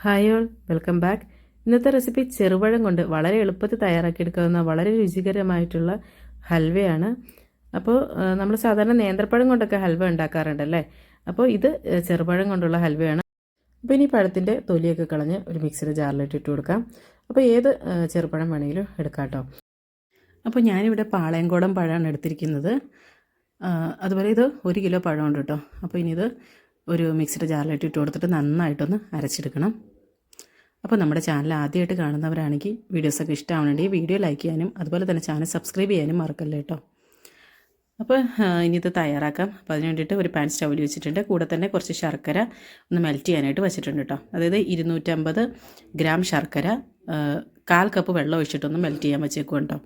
Hi all, welcome back. ഇന്നത്തെ recipe ചെറുപഴം കൊണ്ട് വളരെ എളുപ്പത്തിൽ തയ്യാറാക്കിയെടുക്കാവുന്ന വളരെ രുചികരമായിട്ടുള്ള ഹൽവയാണ്. അപ്പോൾ നമ്മൾ സാധാരണ നേന്ത്രപ്പഴം കൊണ്ടൊക്കെ ഹൽവ ഉണ്ടാക്കാറുണ്ടല്ലേ. അപ്പോൾ ഇത് ചെറുപഴം കൊണ്ടുള്ള ഹൽവയാണ്. അപ്പോൾ ഇനി പഴത്തിൻ്റെ തൊലിയൊക്കെ കളഞ്ഞ് ഒരു മിക്സിയുടെ ജാറിലിട്ട് ഇട്ട് കൊടുക്കാം. അപ്പോൾ ഏത് ചെറുപഴം വേണമെങ്കിലും എടുക്കാം കേട്ടോ. അപ്പോൾ ഞാനിവിടെ പാളയംകോടൻ പഴമാണ് എടുത്തിരിക്കുന്നത്. അതുപോലെ ഇത് 1 കിലോ പഴമുണ്ട് കേട്ടോ. അപ്പോൾ ഇനി ഇത് ഒരു മിക്സിയുടെ ജാറിലിട്ട് ഇട്ട് കൊടുത്തിട്ട് നന്നായിട്ടൊന്ന് അരച്ചെടുക്കണം. അപ്പോൾ നമ്മുടെ ചാനൽ ആദ്യമായിട്ട് കാണുന്നവരാണെങ്കിൽ വീഡിയോസൊക്കെ ഇഷ്ടമാണെങ്കിൽ വീഡിയോ ലൈക്ക് ചെയ്യാനും അതുപോലെ തന്നെ ചാനൽ സബ്സ്ക്രൈബ് ചെയ്യാനും മറക്കല്ലേ കേട്ടോ. അപ്പോൾ ഇനി ഇത് തയ്യാറാക്കാം. അപ്പോൾ അതിന് വേണ്ടിയിട്ട് ഒരു പാൻ സ്റ്റൗവിൽ വെച്ചിട്ടുണ്ട്. കൂടെ തന്നെ കുറച്ച് ശർക്കര ഒന്ന് മെൽറ്റ് ചെയ്യാനായിട്ട് വെച്ചിട്ടുണ്ട് കേട്ടോ. അതായത് 250 ഗ്രാം ശർക്കര 1/4 കപ്പ് വെള്ളം ഒഴിച്ചിട്ടൊന്ന് മെൽറ്റ് ചെയ്യാൻ വെച്ചേക്കും കേട്ടോ.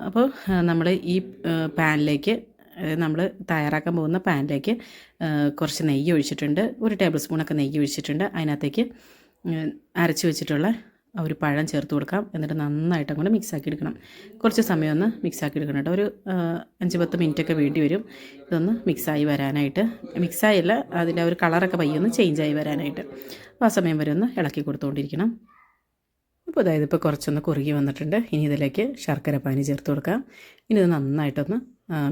അപ്പോൾ നമ്മൾ ഈ പാനിലേക്ക് നമ്മൾ തയ്യാറാക്കാൻ പോകുന്ന പാനിലേക്ക് കുറച്ച് നെയ്യ് ഒഴിച്ചിട്ടുണ്ട്. 1 ടേബിൾ സ്പൂണൊക്കെ നെയ്യ് ഒഴിച്ചിട്ടുണ്ട്. അതിനകത്തേക്ക് അരച്ച് വെച്ചിട്ടുള്ള ഒരു പഴം ചേർത്ത് കൊടുക്കാം. എന്നിട്ട് നന്നായിട്ട് അങ്ങോട്ട് മിക്സാക്കി എടുക്കണം. കുറച്ച് സമയം ഒന്ന് മിക്സാക്കി എടുക്കണം കേട്ടോ. ഒരു 5-10 മിനിറ്റൊക്കെ വേണ്ടി വരും ഇതൊന്ന് മിക്സായി വരാനായിട്ട്. മിക്സായില്ല, അതിൻ്റെ ഒരു കളറൊക്കെ പയ്യൊന്ന് ചേഞ്ചായി വരാനായിട്ട്. അപ്പോൾ ആ സമയം വരെ ഒന്ന് ഇളക്കി കൊടുത്തുകൊണ്ടിരിക്കണം. അപ്പോൾ അതായത് ഇപ്പോൾ കുറച്ചൊന്ന് കുറുകി വന്നിട്ടുണ്ട്. ഇനി ഇതിലേക്ക് ശർക്കര പാനി ചേർത്ത് കൊടുക്കാം. ഇനി ഇത് നന്നായിട്ടൊന്ന്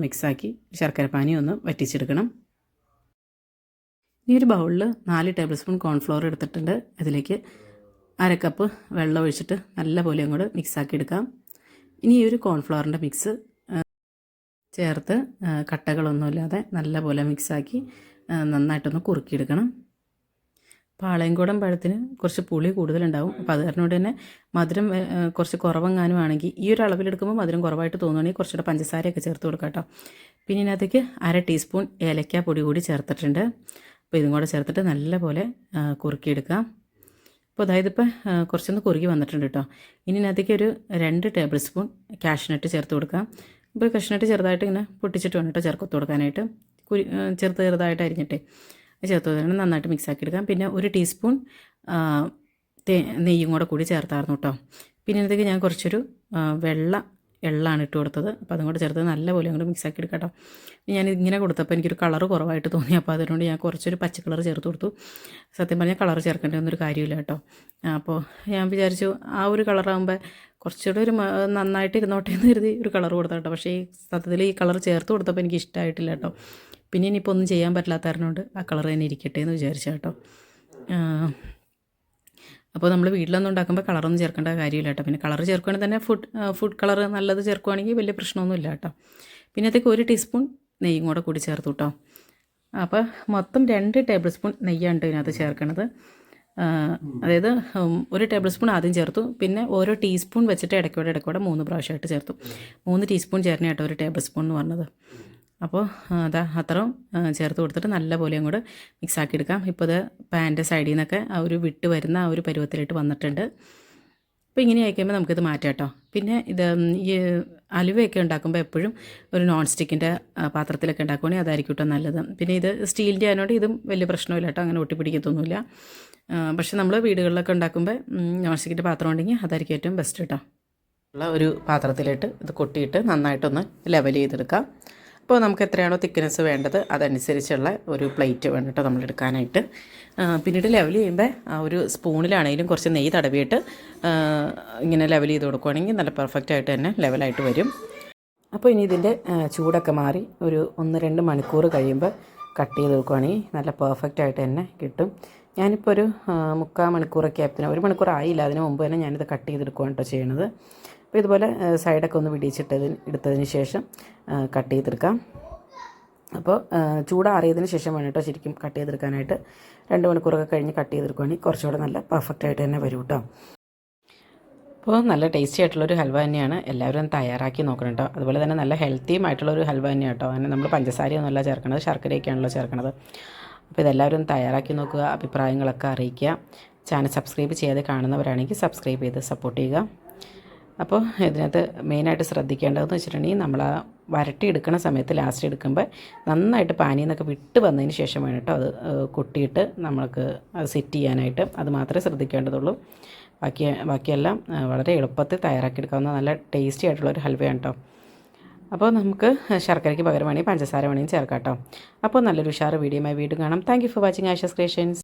മിക്സാക്കി ശർക്കര പാനി ഒന്ന് വറ്റിച്ചെടുക്കണം. ഈ ഒരു ബൗളിൽ 4 ടേബിൾ സ്പൂൺ കോൺഫ്ലോർ എടുത്തിട്ടുണ്ട്. അതിലേക്ക് 1/2 കപ്പ് വെള്ളം ഒഴിച്ചിട്ട് നല്ലപോലെ അങ്ങോട്ട് മിക്സാക്കി എടുക്കാം. ഇനി ഈ ഒരു കോൺഫ്ലോറിൻ്റെ മിക്സ് ചേർത്ത് കട്ടകളൊന്നുമില്ലാതെ നല്ലപോലെ മിക്സാക്കി നന്നായിട്ടൊന്ന് കുറുക്കിയെടുക്കണം. പാളയംകോടൻ പഴത്തിന് കുറച്ച് പുളി കൂടുതലുണ്ടാവും. അപ്പോൾ അത് കാരണം തന്നെ മധുരം കുറച്ച് കുറവെങ്ങാനും ആണെങ്കിൽ ഈ ഒരു അളവിലെടുക്കുമ്പോൾ മധുരം കുറവായിട്ട് തോന്നുകയാണെങ്കിൽ കുറച്ചുകൂടെ പഞ്ചസാരയൊക്കെ ചേർത്ത് കൊടുക്കാം കേട്ടോ. പിന്നെ ഇതിനകത്തേക്ക് 1/2 ടീസ്പൂൺ ഏലക്ക പൊടി കൂടി ചേർത്തിട്ടുണ്ട്. അപ്പോൾ ഇതും കൂടെ ചേർത്തിട്ട് നല്ലപോലെ കുറുക്കിയെടുക്കാം. അപ്പോൾ അതായത് ഇപ്പോൾ കുറച്ചൊന്ന് കുറുകി വന്നിട്ടുണ്ട് കേട്ടോ. ഇനി ഇതിനകത്തേക്ക് ഒരു 2 ടേബിൾ സ്പൂൺ കാഷ്നട്ട് ചേർത്ത് കൊടുക്കാം. ഇപ്പോൾ കാഷ്നട്ട് ചെറുതായിട്ട് ഇങ്ങനെ പൊട്ടിച്ചിട്ട് വേണം കേട്ടോ ചേർത്ത് കൊടുക്കാനായിട്ട്. ചെറുതായിട്ട് അരിഞ്ഞിട്ടേ ചേർത്ത് കൊടുക്കണം. നന്നായിട്ട് മിക്സാക്കി എടുക്കാം. പിന്നെ 1 ടീസ്പൂൺ നെയ്യും കൂടി ചേർത്തായിരുന്നു കേട്ടോ. പിന്നെ ഇതിലേക്ക് ഞാൻ കുറച്ചൊരു വെള്ള എള്ളാണ് ഇട്ട് കൊടുത്തത്. അപ്പോൾ അതും കൂടെ ചേർത്ത് നല്ലപോലെ അങ്ങോട്ട് മിക്സാക്കി എടുക്കാം കേട്ടോ. ഞാൻ ഇങ്ങനെ കൊടുത്തപ്പോൾ എനിക്കൊരു കളറ് കുറവായിട്ട് തോന്നി. അപ്പോൾ അതുകൊണ്ട് ഞാൻ കുറച്ചൊരു പച്ച കളർ ചേർത്ത് കൊടുത്തു. സത്യം പറഞ്ഞാൽ കളർ ചേർക്കേണ്ടതൊന്നൊരു കാര്യമില്ല കേട്ടോ. അപ്പോൾ ഞാൻ വിചാരിച്ചു ആ ഒരു കളറാകുമ്പോൾ കുറച്ചുകൂടെ ഒരു നന്നായിട്ട് ഇരുന്നോട്ടെ എന്ന് കരുതി ഒരു കളർ കൊടുത്ത കേട്ടോ. പക്ഷേ ഈ സത്യത്തിൽ ഈ കളർ ചേർത്ത് കൊടുത്തപ്പോൾ എനിക്ക് ഇഷ്ടമായിട്ടില്ല കേട്ടോ. പിന്നെ ഇനിയിപ്പോൾ ഒന്നും ചെയ്യാൻ പറ്റില്ലാത്ത കാരണമുണ്ട് ആ കളർ തന്നെ ഇരിക്കട്ടെ എന്ന് വിചാരിച്ചു കേട്ടോ. അപ്പോൾ നമ്മൾ വീട്ടിലൊന്നും ഉണ്ടാക്കുമ്പോൾ കളറൊന്നും ചേർക്കേണ്ട കാര്യമില്ല കേട്ടോ. പിന്നെ കളർ ചേർക്കുകയാണെങ്കിൽ തന്നെ ഫുഡ് കളർ നല്ലത് ചേർക്കുകയാണെങ്കിൽ വലിയ പ്രശ്നമൊന്നുമില്ല കേട്ടോ. പിന്നെ അതിലേക്ക് 1 ടീസ്പൂൺ നെയ്യും കൂടി ചേർത്തു കേട്ടോ. അപ്പോൾ മൊത്തം 2 ടേബിൾ സ്പൂൺ നെയ്യാണ് ഇതിനകത്ത് ചേർക്കണത്. അതായത് 1 ടേബിൾ സ്പൂൺ ആദ്യം ചേർത്തു. പിന്നെ ഓരോ ടീസ്പൂൺ വെച്ചിട്ട് ഇടയ്ക്കൂടെ 3 പ്രാവശ്യമായിട്ട് ചേർത്തു. 3 ടീസ്പൂൺ ചേർന്ന കേട്ടോ 1 ടേബിൾ സ്പൂൺ എന്ന് പറഞ്ഞത്. അപ്പോൾ അത്രയും ചേർത്ത് കൊടുത്തിട്ട് നല്ലപോലെ അങ്ങോട്ട് മിക്സാക്കി എടുക്കാം. ഇപ്പോൾ ഇത് പാൻ്റെ സൈഡിൽ നിന്നൊക്കെ ആ ഒരു വിട്ട് വരുന്ന ആ ഒരു പരുവത്തിലിട്ട് വന്നിട്ടുണ്ട്. അപ്പോൾ ഇങ്ങനെ ആയിക്കുമ്പോൾ നമുക്കിത് മാറ്റാം കേട്ടോ. പിന്നെ ഇത് ഈ അലുവയൊക്കെ ഉണ്ടാക്കുമ്പോൾ എപ്പോഴും ഒരു നോൺ സ്റ്റിക്കിൻ്റെ പാത്രത്തിലൊക്കെ ഉണ്ടാക്കുകയാണെങ്കിൽ അതായിരിക്കും കേട്ടോ നല്ലത്. പിന്നെ ഇത് സ്റ്റീലിൻ്റെ ആയതുകൊണ്ട് ഇതും വലിയ പ്രശ്നമില്ല കേട്ടോ. അങ്ങനെ ഒട്ടിപ്പിടിക്കത്തൊന്നുമില്ല. പക്ഷെ നമ്മൾ വീടുകളിലൊക്കെ ഉണ്ടാക്കുമ്പോൾ നോൺ സ്റ്റിക്കിൻ്റെ പാത്രം ഉണ്ടെങ്കിൽ അതായിരിക്കും ഏറ്റവും ബെസ്റ്റ് കേട്ടോ. ഉള്ള ഒരു പാത്രത്തിലിട്ട് ഇത് കൊട്ടിയിട്ട് നന്നായിട്ടൊന്ന് ലെവൽ ചെയ്തെടുക്കാം. അപ്പോൾ നമുക്ക് എത്രയാണോ തിക്നെസ് വേണ്ടത് അതനുസരിച്ചുള്ള ഒരു പ്ലേറ്റ് വേണം കേട്ടോ നമ്മൾ എടുക്കാനായിട്ട്. പിന്നീട് ലെവൽ ചെയ്യുമ്പോൾ ആ ഒരു സ്പൂണിലാണെങ്കിലും കുറച്ച് നെയ്യ് തടവിയിട്ട് ഇങ്ങനെ ലെവൽ ചെയ്ത് കൊടുക്കുകയാണെങ്കിൽ നല്ല പെർഫെക്റ്റ് ആയിട്ട് തന്നെ ലെവലായിട്ട് വരും. അപ്പോൾ ഇനി ഇതിൻ്റെ ചൂടൊക്കെ മാറി ഒരു 1-2 മണിക്കൂർ കഴിയുമ്പോൾ കട്ട് ചെയ്ത് കൊടുക്കുകയാണെങ്കിൽ നല്ല പെർഫെക്റ്റ് ആയിട്ട് തന്നെ കിട്ടും. ഞാനിപ്പോൾ ഒരു 3/4 മണിക്കൂറൊക്കെ ആയപ്പോൾ 1 മണിക്കൂർ ആയില്ല, അതിന് മുമ്പ് തന്നെ ഞാനിത് കട്ട് ചെയ്തെടുക്കുകയാണ് കേട്ടോ ചെയ്യണത്. അപ്പോൾ ഇതുപോലെ സൈഡൊക്കെ ഒന്ന് എടുത്തതിന് ശേഷം കട്ട് ചെയ്തെടുക്കാം. അപ്പോൾ ചൂടാറിയതിന് ശേഷം വേണം കേട്ടോ ശരിക്കും കട്ട് ചെയ്തെടുക്കാനായിട്ട്. 2 മണിക്കൂറൊക്കെ കഴിഞ്ഞ് കട്ട് ചെയ്തെടുക്കുകയാണെങ്കിൽ കുറച്ചുകൂടെ നല്ല പെർഫെക്റ്റായിട്ട് തന്നെ വരും കേട്ടോ. അപ്പോൾ നല്ല ടേസ്റ്റി ആയിട്ടുള്ളൊരു ഹൽവ തന്നെയാണ്. എല്ലാവരും തയ്യാറാക്കി നോക്കണം കേട്ടോ. അതുപോലെ തന്നെ നല്ല ഹെൽത്തിയും ആയിട്ടുള്ളൊരു ഹൽവ തന്നെയാണ് കേട്ടോ. അങ്ങനെ നമ്മൾ പഞ്ചസാരയൊന്നുമല്ല ചേർക്കണത്, ശർക്കരയൊക്കെയാണല്ലോ ചേർക്കണത്. അപ്പോൾ ഇതെല്ലാവരും തയ്യാറാക്കി നോക്കുക, അഭിപ്രായങ്ങളൊക്കെ അറിയിക്കുക. ചാനൽ സബ്സ്ക്രൈബ് ചെയ്യാതെ കാണുന്നവരാണെങ്കിൽ സബ്സ്ക്രൈബ് ചെയ്ത് സപ്പോർട്ട് ചെയ്യുക. അപ്പോൾ ഇതിനകത്ത് മെയിനായിട്ട് ശ്രദ്ധിക്കേണ്ടതെന്ന് വെച്ചിട്ടുണ്ടെങ്കിൽ നമ്മൾ ആ വരട്ടി എടുക്കുന്ന സമയത്ത് ലാസ്റ്റ് എടുക്കുമ്പോൾ നന്നായിട്ട് പാനിയിൽ നിന്നൊക്കെ വിട്ട് വന്നതിന് ശേഷം വേണം കേട്ടോ അത് കൊട്ടിയിട്ട് നമ്മൾക്ക് അത് സെറ്റ് ചെയ്യാനായിട്ട്. അത് മാത്രമേ ശ്രദ്ധിക്കേണ്ടതുള്ളൂ. ബാക്കിയെല്ലാം വളരെ എളുപ്പത്തിൽ തയ്യാറാക്കിയെടുക്കാവുന്ന നല്ല ടേസ്റ്റി ആയിട്ടുള്ളൊരു ഹൽവയാണ് കേട്ടോ. അപ്പോൾ നമുക്ക് ശർക്കരയ്ക്ക് പകരം വേണമെങ്കിൽ പഞ്ചസാര വേണമെങ്കിൽ ചേർക്കാം കേട്ടോ. അപ്പോൾ നല്ലൊരു ഉഷാറ് വീഡിയോയുമായി വീണ്ടും കാണാം. Thank you for watching Ayisha's creations.